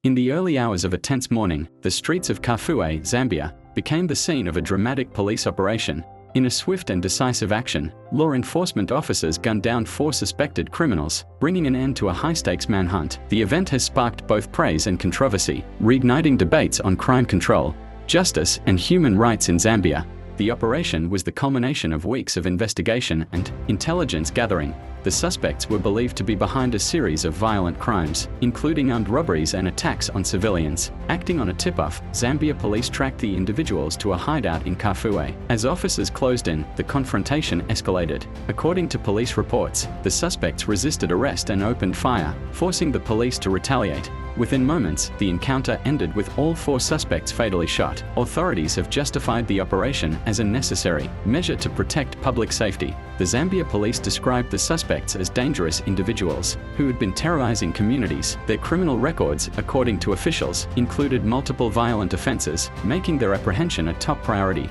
In the early hours of a tense morning, the streets of Kafue, Zambia, became the scene of a dramatic police operation. In a swift and decisive action, law enforcement officers gunned down 4 suspected criminals, bringing an end to a high-stakes manhunt. The event has sparked both praise and controversy, reigniting debates on crime control, justice, and human rights in Zambia. The operation was the culmination of weeks of investigation and intelligence gathering. The suspects were believed to be behind a series of violent crimes, including armed robberies and attacks on civilians. Acting on a tip-off, Zambia police tracked the individuals to a hideout in Kafue. As officers closed in, the confrontation escalated. According to police reports, the suspects resisted arrest and opened fire, forcing the police to retaliate. Within moments, the encounter ended with all 4 suspects fatally shot. Authorities have justified the operation as a necessary measure to protect public safety. The Zambia police described the suspects as dangerous individuals who had been terrorizing communities. Their criminal records, according to officials, included multiple violent offenses, making their apprehension a top priority.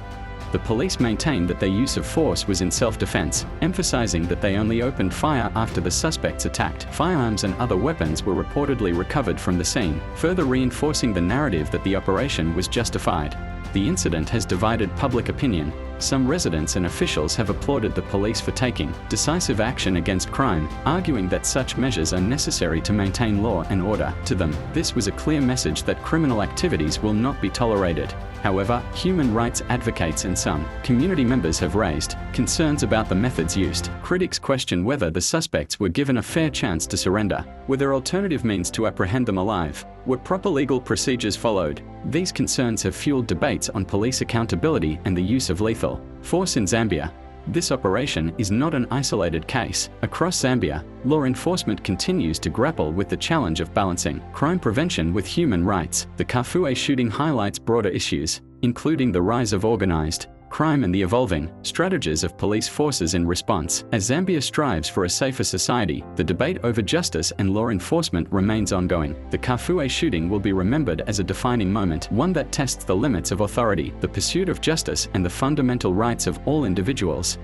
The police maintained that their use of force was in self-defense, emphasizing that they only opened fire after the suspects attacked. Firearms and other weapons were reportedly recovered from the scene, further reinforcing the narrative that the operation was justified. The incident has divided public opinion. Some residents and officials have applauded the police for taking decisive action against crime, arguing that such measures are necessary to maintain law and order. To them, this was a clear message that criminal activities will not be tolerated. However, human rights advocates and some community members have raised concerns about the methods used. Critics question whether the suspects were given a fair chance to surrender. Were there alternative means to apprehend them alive? Were proper legal procedures followed? These concerns have fueled debates on police accountability and the use of lethal force in Zambia. This operation is not an isolated case. Across Zambia, law enforcement continues to grapple with the challenge of balancing crime prevention with human rights. The Kafue shooting highlights broader issues, including the rise of organized crime and the evolving strategies of police forces in response. As Zambia strives for a safer society, the debate over justice and law enforcement remains ongoing. The Kafue shooting will be remembered as a defining moment, one that tests the limits of authority, the pursuit of justice, and the fundamental rights of all individuals.